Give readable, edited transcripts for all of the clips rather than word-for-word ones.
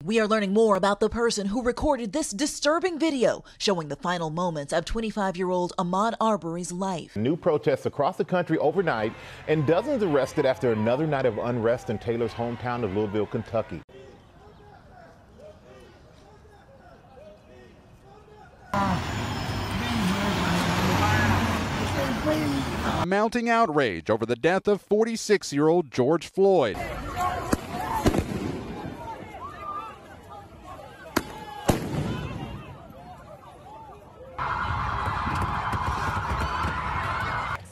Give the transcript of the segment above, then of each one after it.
We are learning more about the person who recorded this disturbing video showing the final moments of 25-year-old Ahmaud Arbery's life. New protests across the country overnight, and dozens arrested after another night of unrest in Taylor's hometown of Louisville, Kentucky. Mounting outrage over the death of 46-year-old George Floyd.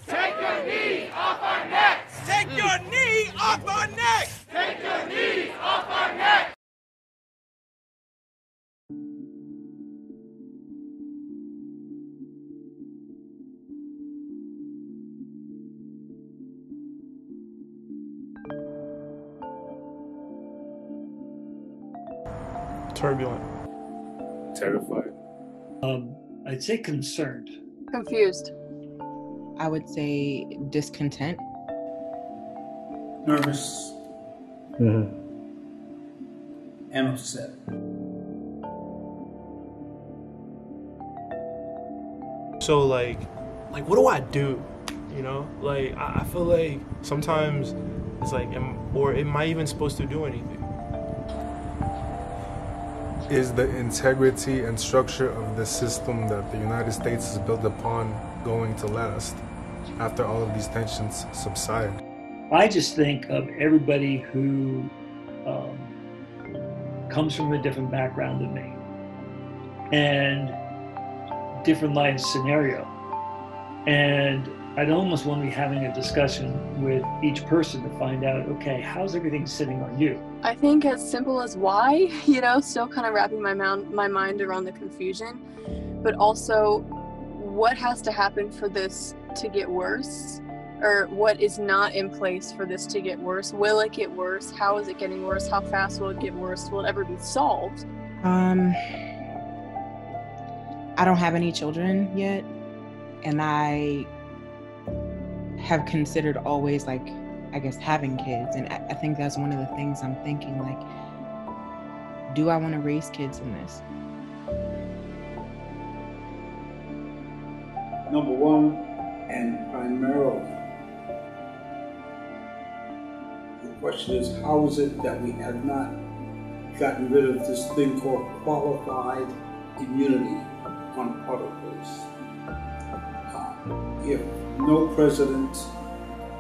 Take your knee off our necks! Take your knee off our necks! Take your knee off our necks! Turbulent. Terrified. I'd say concerned. Confused. I would say discontent. Nervous. And upset. So like what do I do? You know, like I feel like sometimes it's like, am I even supposed to do anything? Is the integrity and structure of the system that the United States is built upon going to last after all of these tensions subside? I just think of everybody who comes from a different background than me and different life scenario. And I'd almost want to be having a discussion with each person to find out, okay, how's everything sitting on you? I think as simple as why, still kind of wrapping my mind around the confusion, but also what has to happen for this to get worse, or what is not in place for this to get worse. Will it get worse? How is it getting worse? How fast will it get worse? Will it ever be solved? I don't have any children yet, and I have considered always having kids, and I think that's one of the things I'm thinking, do I want to raise kids in this? Number one, and primarily, the question is, how is it that we have not gotten rid of this thing called qualified immunity on part of this? If no president,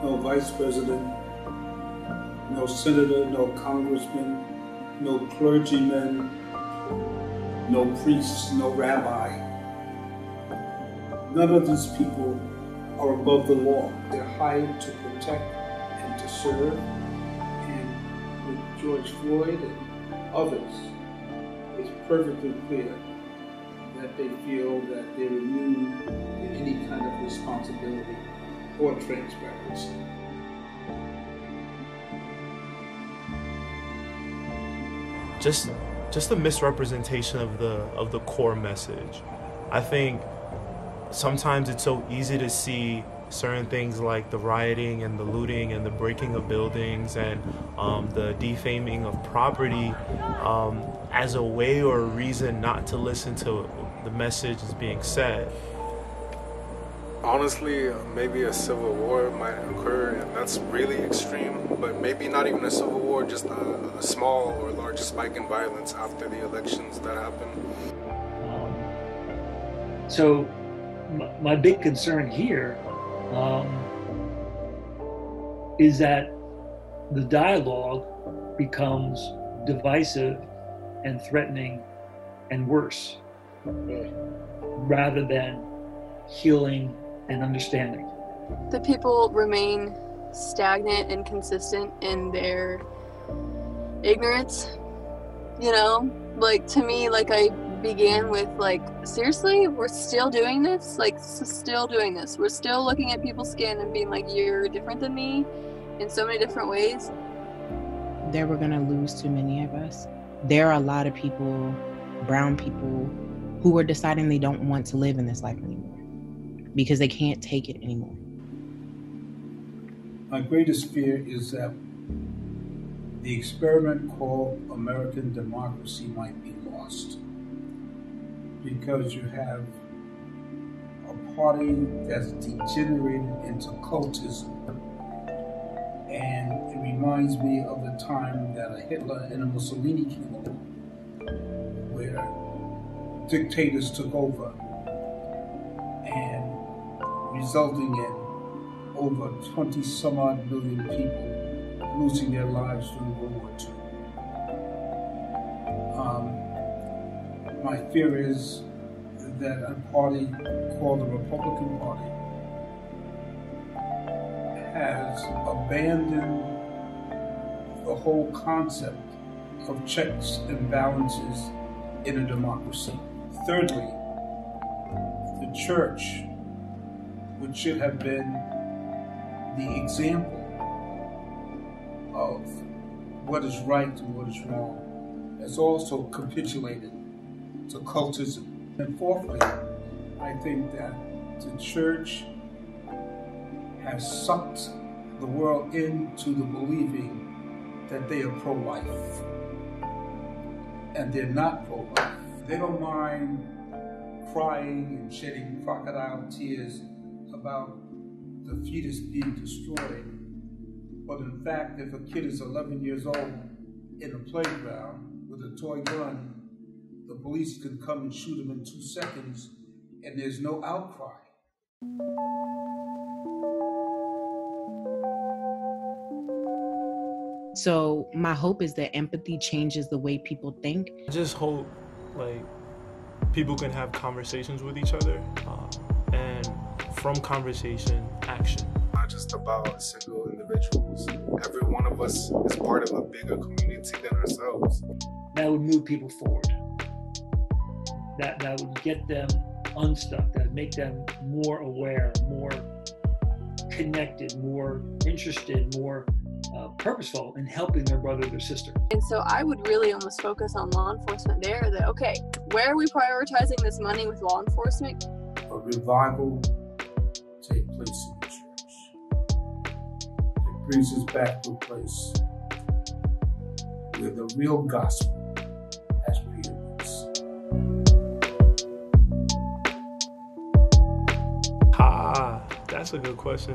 no vice president, no senator, no congressman, no clergyman, no priest, no rabbi, none of these people are above the law. They're hired to protect and to serve. And with George Floyd and others, it's perfectly clear that they feel that they're immune to any kind of responsibility or transparency. Just the misrepresentation of the core message. I think sometimes it's so easy to see certain things like the rioting and the looting and the breaking of buildings and the defaming of property as a way or a reason not to listen to the message is being said. Honestly, maybe a civil war might occur, and that's really extreme, but maybe not even a civil war, just a small or large spike in violence after the elections that happen. So my big concern here is that the dialogue becomes divisive and threatening and worse, rather than healing and understanding. The people remain stagnant and consistent in their ignorance. To me, I began with seriously, we're still doing this? Still doing this. We're still looking at people's skin and being you're different than me in so many different ways. They were gonna lose too many of us. There are a lot of people, brown people, who are deciding they don't want to live in this life anymore because they can't take it anymore. My greatest fear is that the experiment called American democracy might be lost, because you have a party that's degenerated into cultism. And it reminds me of the time that a Hitler and a Mussolini came, where dictators took over, and resulting in over 20 some odd million people losing their lives during World War II. My fear is that a party called the Republican Party has abandoned the whole concept of checks and balances in a democracy. Thirdly, the church, which should have been the example of what is right and what is wrong, has also capitulated to cultism. And fourthly, I think that the church has sucked the world into the believing that they are pro-life. And they're not pro-life. They don't mind crying and shedding crocodile tears about the fetus being destroyed. But in fact, if a kid is 11 years old in a playground with a toy gun, the police can come and shoot him in 2 seconds, and there's no outcry. So my hope is that empathy changes the way people think. I just hope like people can have conversations with each other, and from conversation, action. Not just about single individuals. Every one of us is part of a bigger community than ourselves. That would move people forward. That would get them unstuck, that would make them more aware, more connected, more interested, more purposeful in helping their brother or sister. And so I would really almost focus on law enforcement there, that, okay, where are we prioritizing this money with law enforcement? A revival take place in the church. It brings us back to a place where the real gospel has preeminence. That's a good question.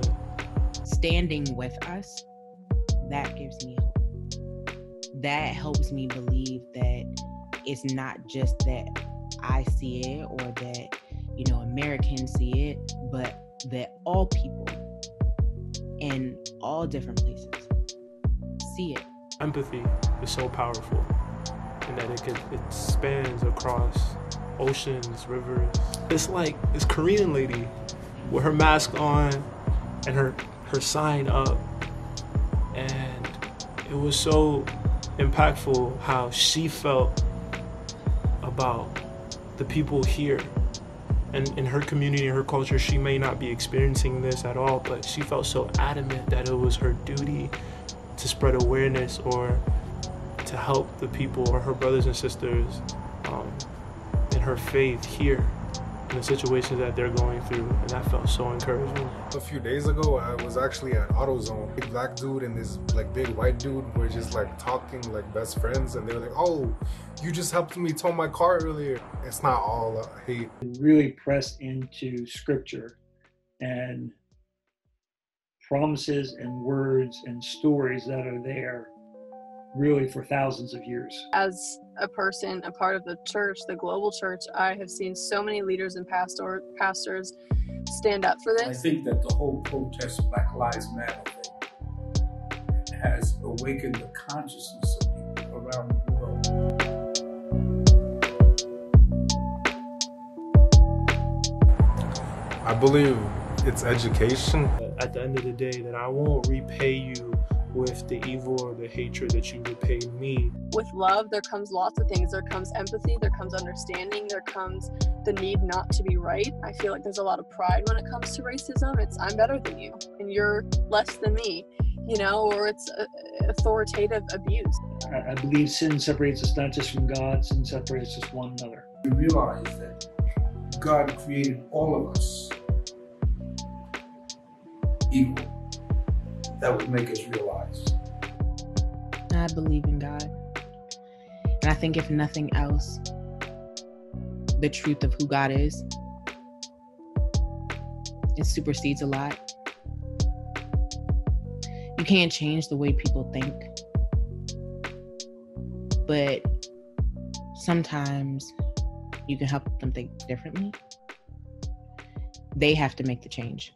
Standing with us, that gives me hope. That helps me believe that it's not just that I see it or that, Americans see it, but that all people in all different places see it. Empathy is so powerful in that it spans across oceans, rivers. It's like this Korean lady with her mask on and her sign up, and it was so impactful how she felt about the people here. And in her community, in her culture, she may not be experiencing this at all, but she felt so adamant that it was her duty to spread awareness or to help the people or her brothers and sisters in her faith here in the situations that they're going through, and that felt so encouraging. A few days ago, I was actually at AutoZone. Big black dude and this big white dude were just talking like best friends, and they were like, "Oh, you just helped me tow my car earlier." It's not all hate. Really press into scripture and promises and words and stories that are there really for thousands of years. As a person, a part of the church, the global church, I have seen so many leaders and pastors stand up for this. I think that the whole protest Black Lives Matter thing has awakened the consciousness of people around the world. I believe it's education. At the end of the day, that I won't repay you with the evil or the hatred that you repay me. With love, there comes lots of things. There comes empathy, there comes understanding, there comes the need not to be right. I feel like there's a lot of pride when it comes to racism. It's, I'm better than you and you're less than me, or it's authoritative abuse. I believe sin separates us not just from God, sin separates us from one another. We realize that God created all of us equal. That would make us realize I believe in God. And I think if nothing else, the truth of who God is, it supersedes a lot. You can't change the way people think, but sometimes you can help them think differently. They have to make the change.